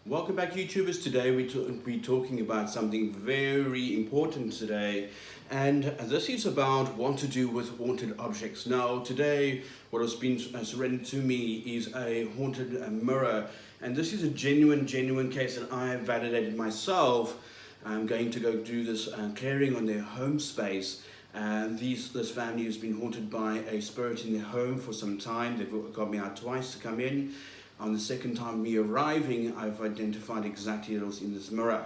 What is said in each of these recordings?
Welcome back, YouTubers. Today we're talking about something very important today, and this is about what to do with haunted objects. Now today what has been surrendered to me is a haunted mirror, and this is a genuine case that I have validated myself. I'm going to go do this clearing on their home space, and this family has been haunted by a spirit in their home for some time. They've got me out twice to come in. On the second time me arriving, I've identified exactly what was in this mirror.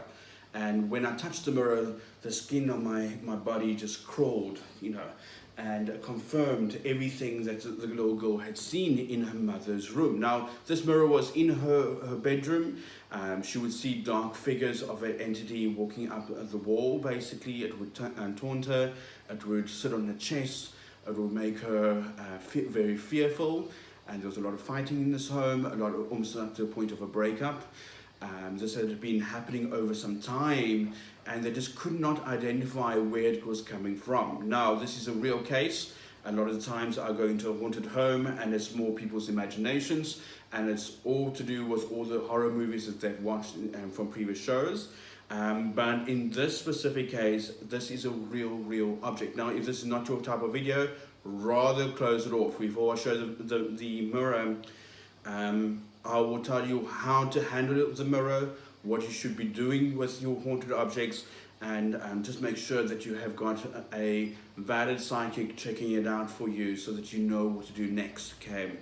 And when I touched the mirror, the skin on my body just crawled, and confirmed everything that the little girl had seen in her mother's room. Now, this mirror was in her bedroom. She would see dark figures of an entity walking up the wall, basically. It would taunt her, it would sit on her chest, it would make her very fearful. And there was a lot of fighting in this home, almost up to the point of a breakup. This had been happening over some time, and they just could not identify where it was coming from. Now, this is a real case. A lot of the times I go into a haunted home, and it's more people's imaginations, and it's all to do with all the horror movies that they've watched from previous shows. But in this specific case, this is a real object. Now, if this is not your type of video, rather close it off. Before I show the mirror, I will tell you how to handle the mirror, what you should be doing with your haunted objects, and just make sure that you have got a valid psychic checking it out for you so that you know what to do next, okay?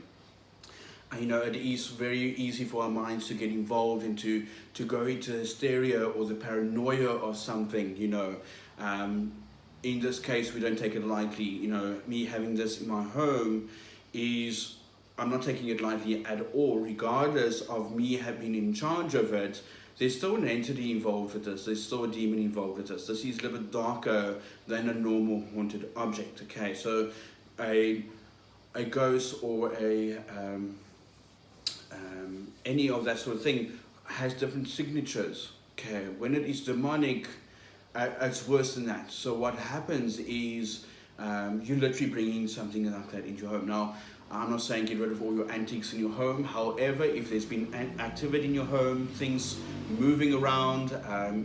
It is very easy for our minds to get involved into to go into hysteria or the paranoia of something, In this case, we don't take it lightly. Me having this in my home I'm not taking it lightly at all. Regardless of me having been in charge of it, there's still an entity involved with this. There's still a demon involved with this. This is a little bit darker than a normal haunted object, okay? So a ghost or any of that sort of thing has different signatures, okay? When it is demonic, it's worse than that. So what happens is you're literally bringing something like that into your home. Now, I'm not saying get rid of all your antiques in your home. However, if there's been activity in your home, things moving around,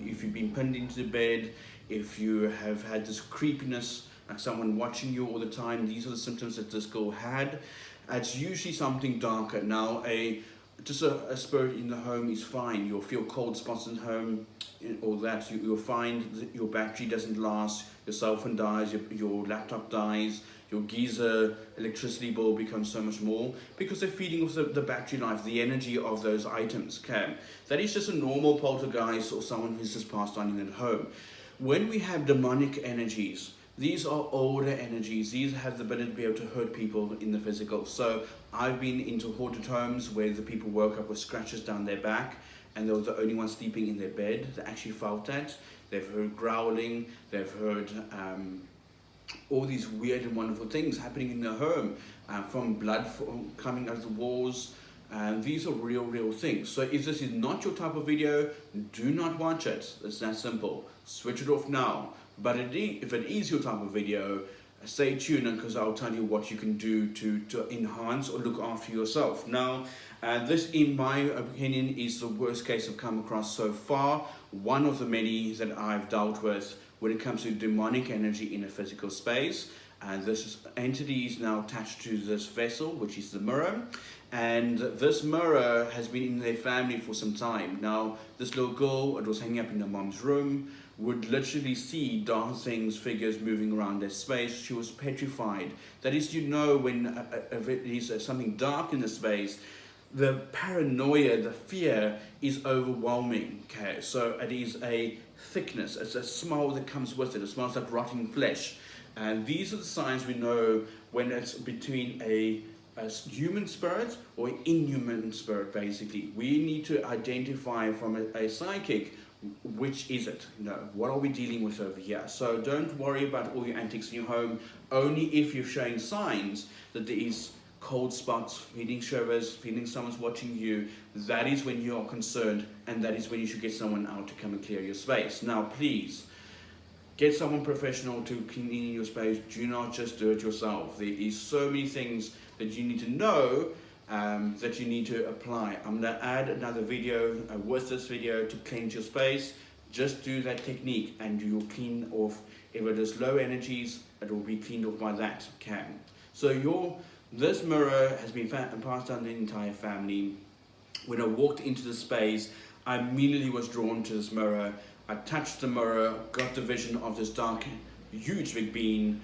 if you've been pinned into the bed, if you have had this creepiness, like someone watching you all the time, these are the symptoms that this girl had. It's usually something darker. Now, just a spirit in the home is fine. You'll feel cold spots in the home, or that you'll find that your battery doesn't last, your cell phone dies, your laptop dies, your geyser electricity bill becomes so much more because they're feeding off the battery life, the energy of those items. Okay, that is just a normal poltergeist or someone who's just passed on in at home. When we have demonic energies, these are older energies. These have the ability to be able to hurt people in the physical. So I've been into haunted homes where the people woke up with scratches down their back, and they were the only ones sleeping in their bed. They actually felt that. They've heard growling. They've heard all these weird and wonderful things happening in their home, from blood coming out of the walls. These are real things. So if this is not your type of video, do not watch it. It's that simple. Switch it off now. But if it is your type of video, stay tuned, because I'll tell you what you can do to enhance or look after yourself. Now, this, in my opinion, is the worst case I've come across so far. One of the many that I've dealt with when it comes to demonic energy in a physical space. And this entity is now attached to this vessel, which is the mirror. And this mirror has been in their family for some time. Now, this little girl, it was hanging up in her mom's room, would literally see dark things, figures moving around their space. She was petrified. That is, when it is something dark in the space, the paranoia, the fear is overwhelming, okay? So it is a thickness, it's a smell that comes with it. It smells like rotting flesh. And these are the signs we know when it's between a human spirit or inhuman spirit, basically. We need to identify from a psychic, which is it? What are we dealing with over here? So don't worry about all your antiques in your home, only if you're showing signs that there is cold spots, feeling shivers, feeling someone's watching you. That is when you are concerned, and that is when you should get someone out to come and clear your space. Now, please, get someone professional to clean your space. Do not just do it yourself. There is so many things that you need to know that you need to apply. I'm going to add another video with this video to cleanse your space. Just do that technique and you'll clean off. If it is low energies, it will be cleaned off by that. Okay. So this mirror has been passed down the entire family. When I walked into the space, I immediately was drawn to this mirror. I touched the mirror, got the vision of this dark, huge big being,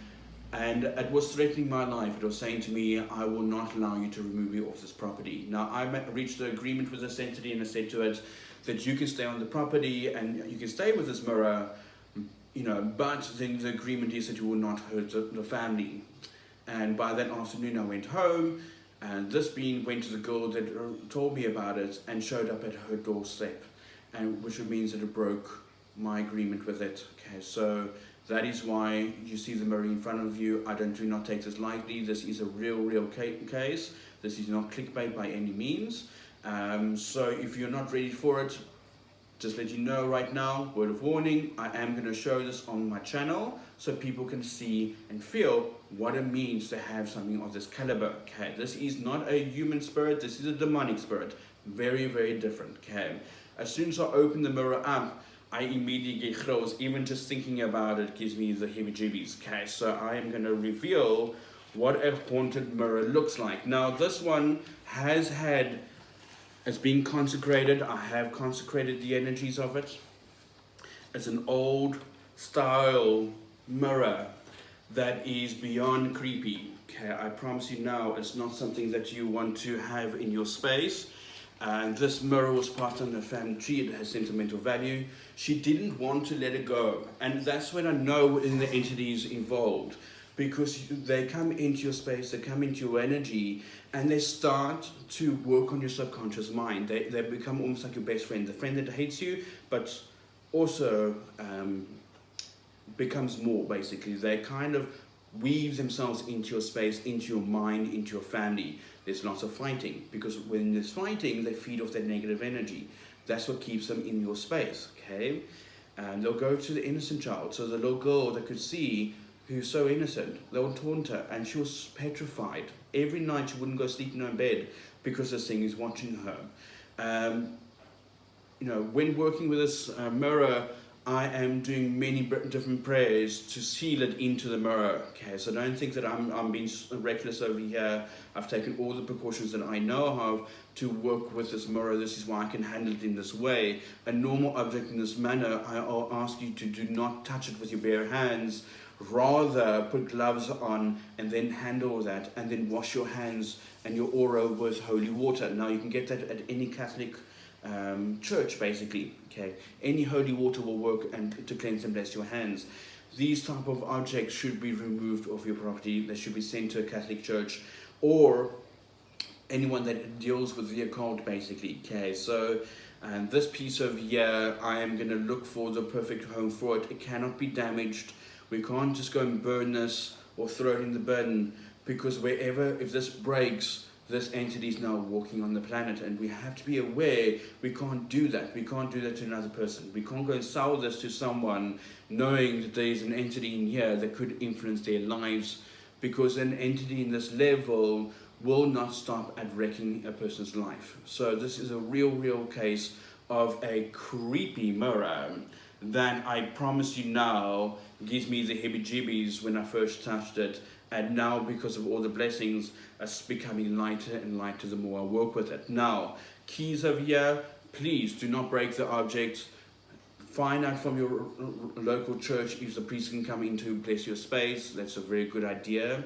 and it was threatening my life. It was saying to me, I will not allow you to remove me off this property. Now, I reached an agreement with this entity and I said to it that you can stay on the property and you can stay with this mirror, but then the agreement is that you will not hurt the family. And by that afternoon, I went home, and this being went to the girl that told me about it and showed up at her doorstep, and which means that it broke my agreement with it. Okay, so that is why you see the mirror in front of you. Do not take this lightly. This is a real case. This is not clickbait by any means. So if you're not ready for it, just let you know right now, word of warning, I am going to show this on my channel so people can see and feel what it means to have something of this caliber. Okay, this is not a human spirit, this is a demonic spirit. Very different. Okay, as soon as I open the mirror up, I immediately get chills. Even just thinking about it gives me the heebie-jeebies. Okay, so I am going to reveal what a haunted mirror looks like. Now, this one it's been consecrated. I have consecrated the energies of it. It's an old style mirror that is beyond creepy. Okay, I promise you now, it's not something that you want to have in your space. And this mirror was passed on the family tree. It has sentimental value. She didn't want to let it go. And that's when I know when the entities involved. Because they come into your space, they come into your energy, and they start to work on your subconscious mind. They become almost like your best friend, the friend that hates you, but also becomes more, basically. They kind of weave themselves into your space, into your mind, into your family. There's lots of fighting, because when there's fighting, they feed off that negative energy. That's what keeps them in your space, okay? And they'll go to the innocent child, so the little girl that could see, who's so innocent, they'll taunt her, and she was petrified. Every night she wouldn't go sleep in her bed because this thing is watching her. When working with this mirror, I am doing many different prayers to seal it into the mirror. Okay, so don't think that I'm being reckless over here. I've taken all the precautions that I know of to work with this mirror. This is why I can handle it in this way. A normal object in this manner, I'll ask you to do not touch it with your bare hands. Rather put gloves on and then handle that, and then wash your hands and your aura with holy water. Now you can get that at any Catholic church, basically. Okay, any holy water will work and to cleanse and bless your hands. These type of objects should be removed off your property. They should be sent to a Catholic church or anyone that deals with the occult, basically. Okay, so and this piece of here, I am going to look for the perfect home for it. It cannot be damaged. We can't just go and burn this or throw it in the bin, because if this breaks, this entity is now walking on the planet, and we have to be aware we can't do that. We can't do that to another person. We can't go and sell this to someone knowing that there is an entity in here that could influence their lives, because an entity in this level will not stop at wrecking a person's life. So this is a real case of a creepy mirror that I promise you now gives me the heebie-jeebies when I first touched it, and now because of all the blessings, it's becoming lighter and lighter the more I work with it. Now, keys over here, please do not break the object. Find out from your local church if the priest can come in to bless your space. That's a very good idea.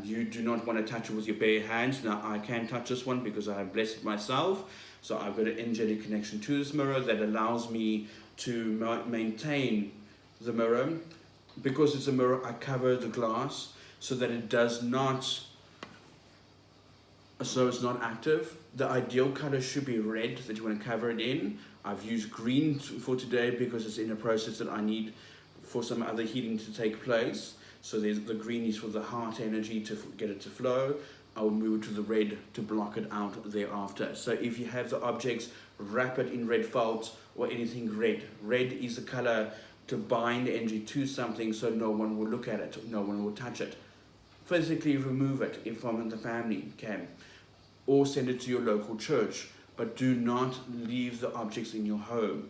You do not want to touch it with your bare hands. Now, I can touch this one because I have blessed it myself. So I've got an energetic connection to this mirror that allows me to maintain the mirror. Because it's a mirror, I cover the glass so that it does not, so it's not active. The ideal color should be red that you want to cover it in. I've used green for today because it's in a process that I need for some other healing to take place. So the green is for the heart energy to get it to flow. I will move it to the red to block it out thereafter. So if you have the objects, wrap it in red felt or anything red. Red is the color to bind energy to something so no one will look at it, no one will touch it. Physically remove it if I'm in the family, okay? or send it to your local church, but do not leave the objects in your home.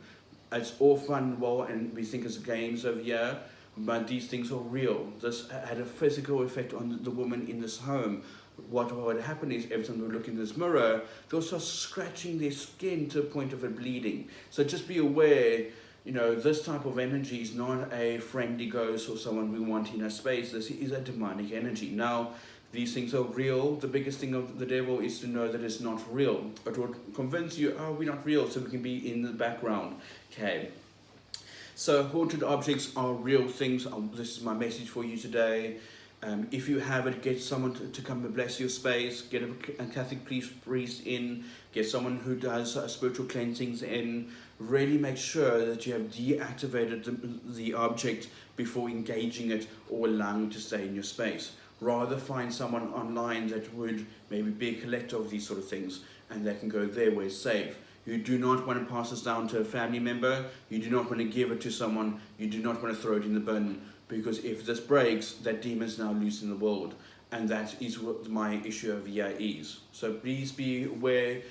It's all fun and well, and we think it's games over here, but these things are real. This had a physical effect on the woman in this home. What would happen is every time they look in this mirror, they'll start scratching their skin to the point of it bleeding. So just be aware, you know, this type of energy is not a friendly ghost or someone we want in our space. This is a demonic energy. Now, these things are real. The biggest thing of the devil is to know that it's not real. It will convince you, oh, we're not real, so we can be in the background. Okay. So haunted objects are real things. This is my message for you today. If you have it, get someone to come and bless your space. Get a Catholic priest in. Get someone who does spiritual cleansings in. Really make sure that you have deactivated the object before engaging it or allowing it to stay in your space. Rather find someone online that would maybe be a collector of these sort of things, and they can go there where it's safe. You do not want to pass this down to a family member. You do not want to give it to someone. You do not want to throw it in the bin, because if this breaks, that demon is now loose in the world. And that is what my issue over here is. So please be aware,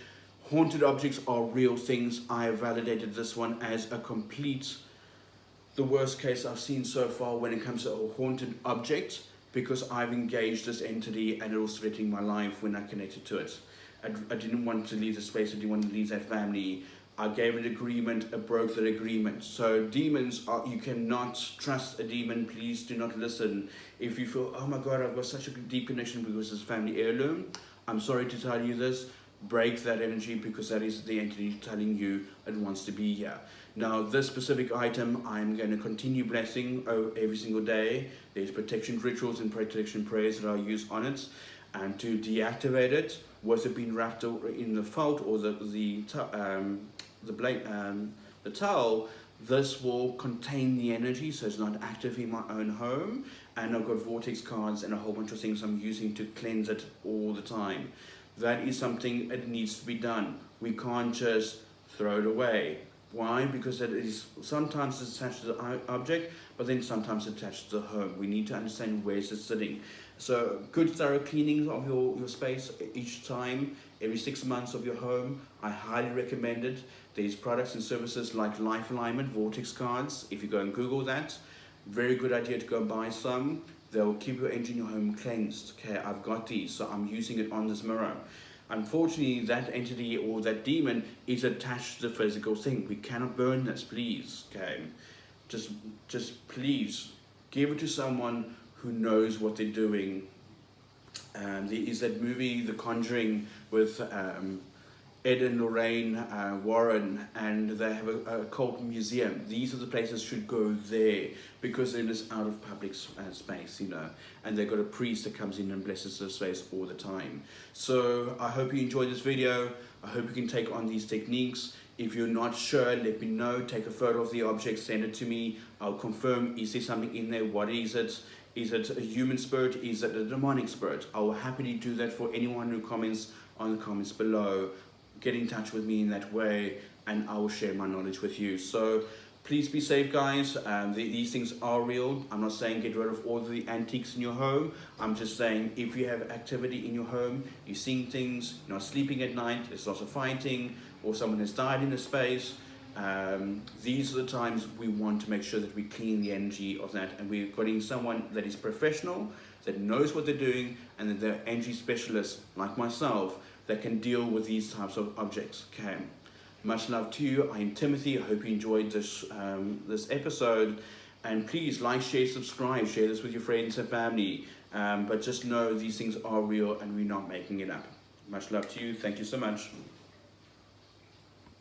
haunted objects are real things. I have validated this one as a complete, the worst case I've seen so far when it comes to a haunted object, because I've engaged this entity and it was threatening my life when I connected to it. I didn't want to leave the space, I didn't want to leave that family. I gave an agreement, I broke that agreement. So demons, you cannot trust a demon. Please do not listen. If you feel, oh my God, I've got such a deep connection because it's family heirloom, I'm sorry to tell you this, break that energy, because that is the entity telling you it wants to be here. Now, this specific item, I'm going to continue blessing every single day. There's protection rituals and protection prayers that I use on it. And to deactivate it, was it being wrapped in the felt or the towel, this will contain the energy, so it's not active in my own home. And I've got vortex cards and a whole bunch of things I'm using to cleanse it all the time. That is something that needs to be done. We can't just throw it away. Why? Because it is sometimes it's attached to the object, but then sometimes it's attached to the home. We need to understand where it's sitting. So good thorough cleaning of your space each time, every 6 months of your home. I highly recommend it. There's products and services like Life Alignment, Vortex cards. If you go and Google that, very good idea to go and buy some. They'll keep your energy in your home cleansed. Okay, I've got these, so I'm using it on this mirror. Unfortunately, that entity or that demon is attached to the physical thing. We cannot burn this, please. Okay, just please give it to someone who knows what they're doing. There is that movie, The Conjuring, with Ed and Lorraine Warren, and they have a cult museum. These are the places should go there, because it is out of public space, you know, and they've got a priest that comes in and blesses the space all the time. So I hope you enjoyed this video. I hope you can take on these techniques. If you're not sure, let me know. Take a photo of the object, send it to me. I'll confirm, is there something in there? What is it? Is it a human spirit? Is it a demonic spirit? I will happily do that for anyone who comments on the comments below. Get in touch with me in that way, and I will share my knowledge with you. So please be safe, guys. These things are real. I'm not saying get rid of all the antiques in your home. I'm just saying if you have activity in your home, you're seeing things, you're not sleeping at night, there's lots of fighting, or someone has died in a space, these are the times we want to make sure that we clean the energy of that, and we're getting someone that is professional, that knows what they're doing, and that they're energy specialists like myself that can deal with these types of objects. Okay, much love to you. I am Timothy. I hope you enjoyed this this episode, and please like, share, subscribe, share this with your friends and family. But just know these things are real and we're not making it up. Much love to you. Thank you so much.